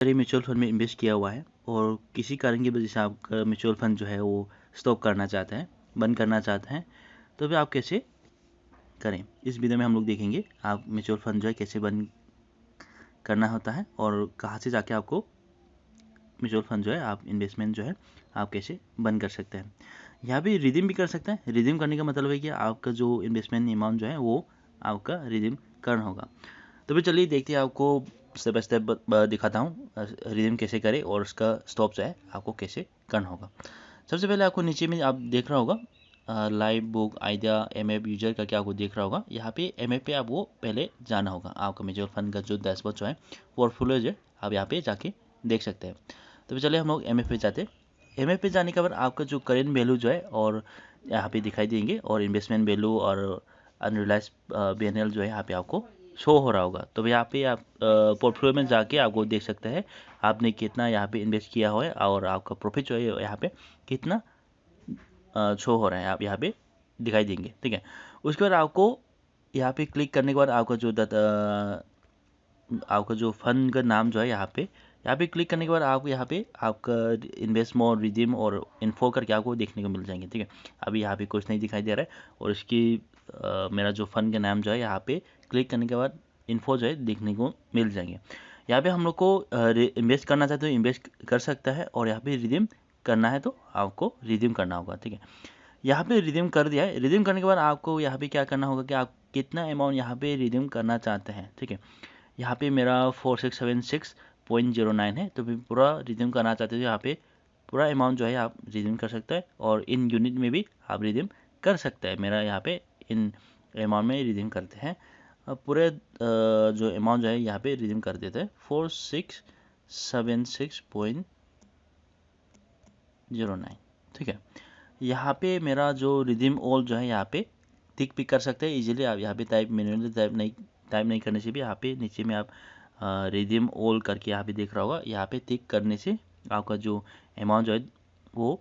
Mutual fund में invest किया हुआ है और किसी कारण की वजह से आपका म्यूचुअल फंड जो है वो स्टॉप करना चाहते हैं, बंद करना चाहते हैं, तो फिर आप कैसे करें। इस वीडियो में हम लोग देखेंगे आप म्यूचुअल फंड जो है कैसे बंद करना होता है और कहाँ से जाके आपको म्यूचुअल फंड जो है आप इन्वेस्टमेंट जो है आप कैसे बंद कर सकते हैं। यहाँ पे रिडीम भी कर सकते हैं। रिडीम करने का मतलब है कि आपका जो इन्वेस्टमेंट अमाउंट जो है वो आपका रिडीम करना होगा। तो फिर चलिए देखते हैं, आपको स्टेप बाय स्टेप दिखाता हूँ रिडीम कैसे करें और उसका स्टॉप जो है आपको कैसे करना होगा। सबसे पहले आपको नीचे में आप देख रहा होगा live book idea MF user करके आपको देख रहा होगा। यहाँ पे एमएफ पे आपको पहले जाना होगा। आपका म्यूचुअल फंड का जो डैशबोर्ड जो है पोर्टफोलियो जो आप यहाँ पे जाके देख सकते हैं। तो फिर चलिए हम लोग एमएफ पे जाते हैं। एमएफ पे जाने के बाद आपका जो करेंट वैल्यू जो है और यहाँ पे दिखाई देंगे और इन्वेस्टमेंट वैल्यू और अनरियलाइज बीएनएल जो है यहाँ पे आपको शो हो रहा होगा। तो यहाँ पे आप पोर्टफोलियो में जाके आपको देख सकते हैं आपने कितना यहाँ पे इन्वेस्ट किया हुआ है और आपका प्रॉफिट जो है यहाँ पे कितना शो हो रहा है, आप यहाँ पे दिखाई देंगे। ठीक है, उसके बाद आपको यहाँ पे क्लिक करने के बाद आपका जो फंड का नाम जो है यहाँ पे क्लिक करने के बाद आपको यहाँ पे आपका इन्वेस्ट मोर रिडीम और इन्फो करके आपको देखने को मिल जाएंगे। ठीक है, अभी यहाँ पे कुछ नहीं दिखाई दे रहा है और इसकी मेरा जो फंड का नाम जो है यहाँ पे क्लिक करने के बाद इन्फो जो है देखने को मिल जाएंगे। यहाँ पे हम लोग को इन्वेस्ट करना चाहते तो इन्वेस्ट कर सकता है और यहाँ पे रिडीम करना है तो आपको रिडीम करना होगा। ठीक है, यहाँ पे रिडीम कर दिया है। रिडीम करने के बाद आपको यहाँ पे क्या करना होगा कि आप कितना अमाउंट यहाँ पे रिडीम करना चाहते हैं। ठीक है, यहाँ पे मेरा 4676.09 है, तो भी पूरा रिडीम करना चाहते हो यहाँ पे पूरा अमाउंट जो है आप रिडीम कर सकते हैं और इन यूनिट में भी आप रिडीम कर सकते हैं। मेरा यहाँ पे इन अमाउंट में रिडीम करते हैं। पूरे जो अमाउंट जो है यहाँ पे रिडीम कर देते हैं 4676.09। ठीक है, यहाँ पे मेरा जो रिडीम ऑल जो है यहाँ पे टिक पिक कर सकते हैं इजीली। आप यहाँ पे मैन्युअली टाइप नहीं करने से भी यहाँ पे नीचे में आप रिडीम ऑल करके यहाँ पे देख रहा होगा। यहाँ पे टिक करने से आपका जो अमाउंट जो है वो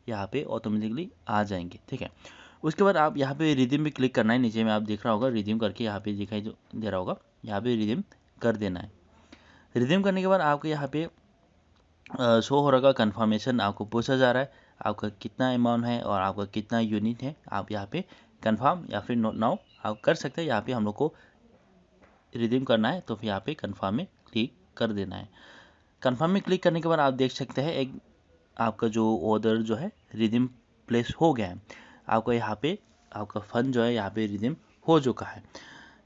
यहाँ पे ऑटोमेटिकली आ जाएंगे। ठीक है, उसके बाद आप यहाँ पे रिडीम भी क्लिक करना है। नीचे में आप देख रहा होगा रिडीम करके यहाँ पे दिखाई दे रहा होगा, यहाँ पे रिडीम कर देना है। रिडीम करने के बाद आपको यहाँ पे शो हो रहा कंफर्मेशन आपको पूछा जा रहा है आपका कितना अमाउंट है और आपका कितना यूनिट है। आप यहाँ पे कंफर्म या फिर नाउ आप कर सकते हैं। यहाँ पे हम लोग को रिडीम करना है तो फिर यहाँ पे कंफर्म में क्लिक कर देना है। कंफर्म में क्लिक करने के बाद आप देख सकते हैं एक आपका जो ऑर्डर जो है रिडीम प्लेस हो गया है। आपका यहाँ पे आपका फंड जो है यहाँ पे रिडीम हो चुका है।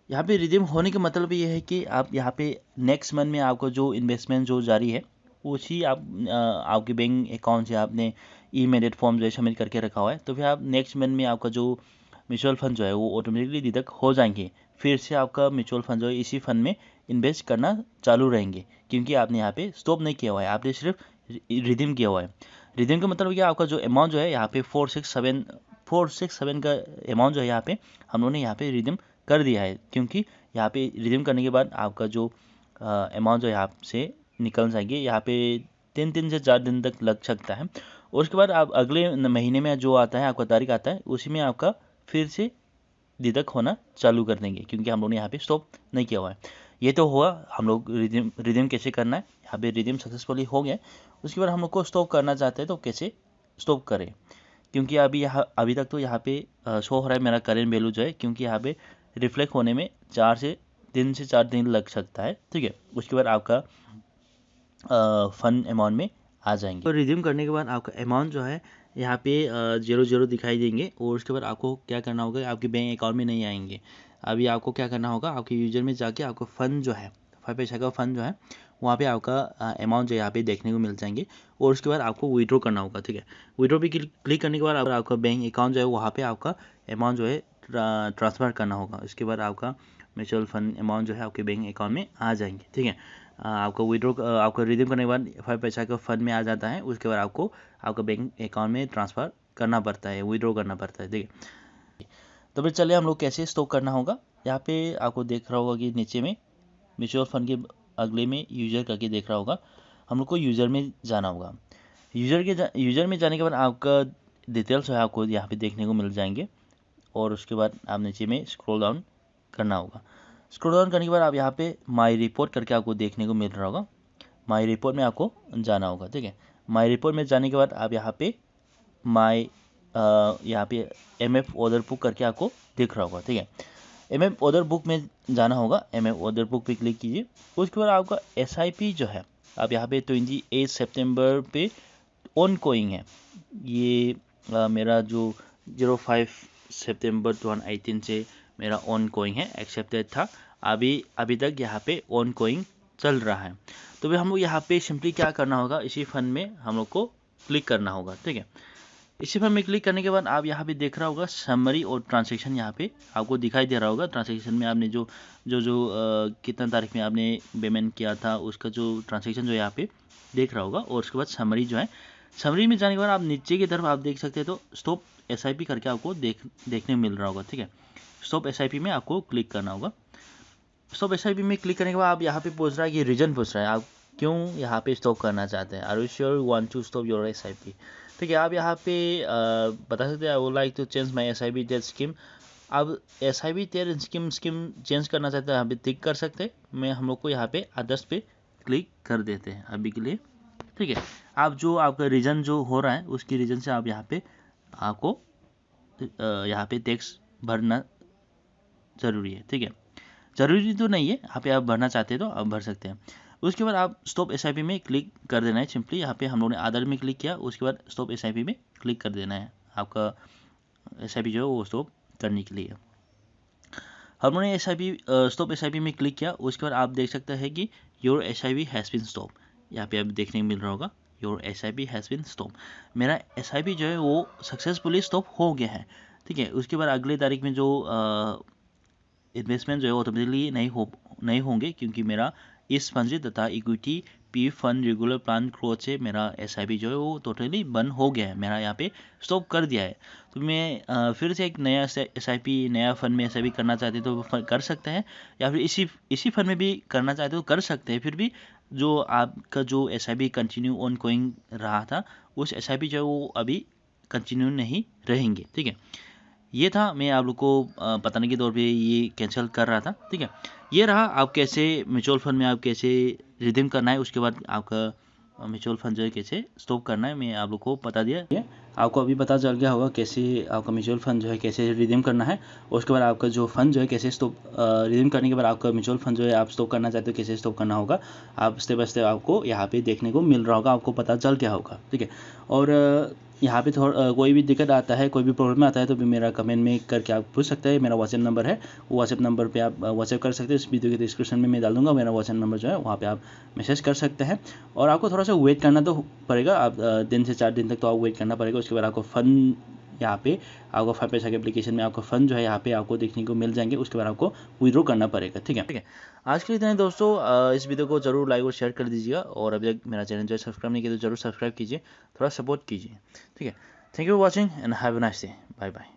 यहाँ पे रिडीम होने का मतलब ये है कि आप यहाँ पे नेक्स्ट मंथ में आपको जो इन्वेस्टमेंट जो जारी है उसी आपके बैंक अकाउंट से आपने ई मैंडेट फॉर्म जो है सबमिट करके रखा हुआ है, तो फिर आप नेक्स्ट मंथ में आपका जो म्यूचुअल फंड जो है वो ऑटोमेटिकली डिडक्ट हो जाएंगे। फिर से आपका म्यूचुअल फंड जो है इसी फंड में इन्वेस्ट करना चालू रहेंगे, क्योंकि आपने यहाँ पे स्टॉप नहीं किया हुआ है, आपने सिर्फ रिडीम किया हुआ है। रिडीम का मतलब क्या, आपका जो अमाउंट जो है यहाँ पे 467 का अमाउंट जो है यहाँ पे हम लोगों ने यहाँ पे रिडीम कर दिया है, क्योंकि यहाँ पे रिडीम करने के बाद आपका जो अमाउंट जो यहाँ से निकल जाएंगे। यहाँ पे 3 से 4 दिन तक लग सकता है। और उसके बाद आप अगले महीने में जो आता है आपका तारीख आता है उसी में आपका फिर से डिडक्ट होना चालू कर देंगे, क्योंकि हम लोग ने यहाँ पे स्टॉप नहीं किया हुआ है। ये तो हुआ हम लोग रिडीम कैसे करना है। यहाँ पे रिडीम सक्सेसफुली हो गया। उसके बाद हम लोग को स्टॉप करना चाहते हैं तो कैसे स्टॉप करें, क्योंकि अभी तक तो यहाँ पे शो हो रहा है मेरा करेंट वैल्यू जो है, क्योंकि यहाँ पे रिफ्लेक्ट होने में 3 से 4 दिन लग सकता है। ठीक है, उसके बाद आपका फंड अमाउंट में आ जाएंगे। तो रिडीम करने के बाद आपका अमाउंट जो है यहाँ पे 0 दिखाई देंगे और उसके बाद आपको क्या करना होगा, आपके बैंक अकाउंट में नहीं आएंगे। अभी आपको क्या करना होगा, आपके यूजर में जाके आपका फंड जो है 5 पैसा का फंड जो है वहाँ पे आपका अमाउंट जो यहाँ पे देखने को मिल जाएंगे और उसके बाद आपको विड्रॉ करना होगा। ठीक है, विड्रॉ पे क्लिक करने के बाद आपका बैंक अकाउंट जो है वहाँ पे आपका अमाउंट जो है ट्रांसफ़र करना होगा। उसके बाद आपका म्यूचुअल फंड अमाउंट जो है आपके बैंक अकाउंट में आ जाएंगे। ठीक है, आपका विड्रॉ आपका रिडीम करने के बाद 5 पैसा का फंड में आ जाता है। उसके बाद आपको आपका बैंक अकाउंट में ट्रांसफ़र करना पड़ता है, विड्रॉ करना पड़ता है। ठीक है, तो फिर चलिए हम लोग कैसे स्टॉप करना होगा। यहाँ पे आपको देख रहा होगा कि नीचे में म्यूचुअल फंड के अगले में यूजर करके देख रहा होगा। हम लोग को यूज़र में जाना होगा। यूज़र में जाने के बाद आपका डिटेल्स है आपको यहाँ पे देखने को मिल जाएंगे और उसके बाद आप नीचे में स्क्रॉल डाउन करना होगा। स्क्रॉल डाउन करने के बाद आप यहाँ पे माई रिपोर्ट करके आपको देखने को मिल रहा होगा। माई रिपोर्ट में आपको जाना होगा। ठीक है, माई रिपोर्ट में जाने के बाद आप यहाँ पे यहाँ पे एमएफ ऑर्डर बुक करके आपको दिख रहा होगा। ठीक है, एमएफ ऑर्डर बुक में जाना होगा, एमएफ ऑर्डर बुक पे क्लिक कीजिए। उसके बाद आपका एसआईपी जो है आप यहाँ पे 28 सितंबर पे ऑन गोइंग है। ये मेरा जो 05 सितंबर 2018 से मेरा ऑन गोइंग है, एक्सेप्टेड था, अभी तक यहाँ पे ऑन गोइंग चल रहा है। तो भी हम लोग यहाँ पे सिंपली क्या करना होगा, इसी फंड में हम लोग को क्लिक करना होगा। ठीक है, इसी फंड में क्लिक करने के बाद आप यहाँ पे देख रहा होगा समरी और ट्रांसैक्शन, यहाँ पे आपको दिखाई दे रहा होगा। ट्रांसैक्शन में आपने जो कितना तारीख में आपने पेमेंट किया था उसका जो ट्रांसैक्शन जो यहाँ पे देख रहा होगा। और उसके बाद समरी जो है, समरी में जाने के बाद आप नीचे की तरफ आप देख सकते हैं तो स्टॉप एसआईपी करके आपको देखने मिल रहा होगा। ठीक है, स्टॉप एसआईपी में आपको क्लिक करना होगा। स्टॉप एसआईपी में क्लिक करने के बाद आप यहाँ पे पूछ रहा है कि रीजन पूछ रहा है, आप क्यों यहाँ पे स्टॉप करना चाहते हैं, are you sure you want to stop your SIP. ठीक है, आप यहाँ पे बता सकते हैं I would like to change my SIP date scheme. आप एसआईपी डेट स्कीम चेंज करना चाहते हैं, यहाँ पे टिक कर सकते हैं। मैं हम लोग को यहाँ पे अदर्स पे क्लिक कर देते हैं अभी के लिए। ठीक है, आप जो आपका रीजन जो हो रहा है उसकी रीजन से आप यहाँ पे आपको यहाँ पे टैक्स भरना ज़रूरी है। ठीक है, ज़रूरी तो नहीं है, यहाँ पे आप भरना चाहते हैं तो आप भर सकते हैं। उसके बाद आप स्टॉप एसआईपी में क्लिक कर देना है। सिंपली यहाँ पे हम लोगों ने अदर में क्लिक किया, उसके बाद स्टॉप एसआईपी में क्लिक कर देना है। आपका एसआईपी जो है वो स्टॉप करने के लिए हम लोगों ने स्टॉप एसआईपी में क्लिक किया। उसके बाद आप देख सकते हैं कि your SIP has been stop, यहाँ पे आप देखने को मिल रहा होगा your SIP has been stop. मेरा एसआईपी जो है वो सक्सेसफुली स्टॉप हो गया है। ठीक है, उसके बाद अगले तारीख में जो इन्वेस्टमेंट जो है ऑटोमेटिकली नहीं होंगे, क्योंकि मेरा इस फंड से तथा equity P fund regular plan growth से मेरा एसआईपी जो है वो टोटली बंद हो गया है, मेरा यहाँ पे स्टॉप कर दिया है। तो मैं फिर से एक नया एसआईपी नया फंड में एसआईपी करना चाहते तो कर सकते हैं, या फिर इसी फंड में भी करना चाहते तो कर सकते हैं। फिर भी जो आपका जो एसआईपी कंटिन्यू ऑन गोइंग रहा था उस एसआईपी जो है वो अभी कंटिन्यू नहीं रहेंगे। ठीक है, ये था, मैं आप लोग को बताने के तौर पे ये कैंसिल कर रहा था। ठीक है, ये रहा आप कैसे म्यूचुअल फंड में आप कैसे रिडीम करना है, उसके बाद आपका म्यूचुअल फंड जो है कैसे स्टॉप करना है, मैं आप लोग को बता दिया। आपको अभी पता चल गया होगा कैसे आपका म्यूचुअल फंड जो है कैसे रिडीम करना है। उसके बाद आपका जो फंड जो है कैसे स्टॉप रिडीम करने के बाद आपका म्यूचुअल फंड जो है आप स्टॉप करना चाहते हो कैसे स्टॉप करना होगा, आप स्टेप बाय स्टेप आपको यहाँ पे देखने को मिल रहा होगा, आपको पता चल गया होगा। ठीक है, और यहाँ पे कोई भी दिक्कत आता है, कोई भी प्रॉब्लम आता है तो भी मेरा कमेंट में करके आप पूछ सकते हैं। मेरा व्हाट्सएप नंबर है, वो व्हाट्सएप नंबर पे आप व्हाट्सएप कर सकते हैं। इस वीडियो के डिस्क्रिप्शन में मैं डाल दूंगा मेरा व्हाट्सएप नंबर जो है, वहाँ पे आप मैसेज कर सकते हैं। और आपको थोड़ा सा वेट करना तो पड़ेगा, आप 3 से 4 दिन तक तो आप वेट करना पड़ेगा। उसके बाद आपको फंड यहाँ पे आपको फाइव पैसा के एप्लीकेशन में आपका फंड जो है यहाँ पे आपको देखने को मिल जाएंगे। उसके बाद आपको विड्रॉ करना पड़ेगा। ठीक है, आज के लिए इतना ही दोस्तों। इस वीडियो को जरूर लाइक और शेयर कर दीजिएगा, और अभी तक मेरा चैनल जो है सब्सक्राइब नहीं किया तो जरूर सब्सक्राइब कीजिए, थोड़ा सपोर्ट कीजिए। ठीक है, thank you for watching and have a nice day, bye bye.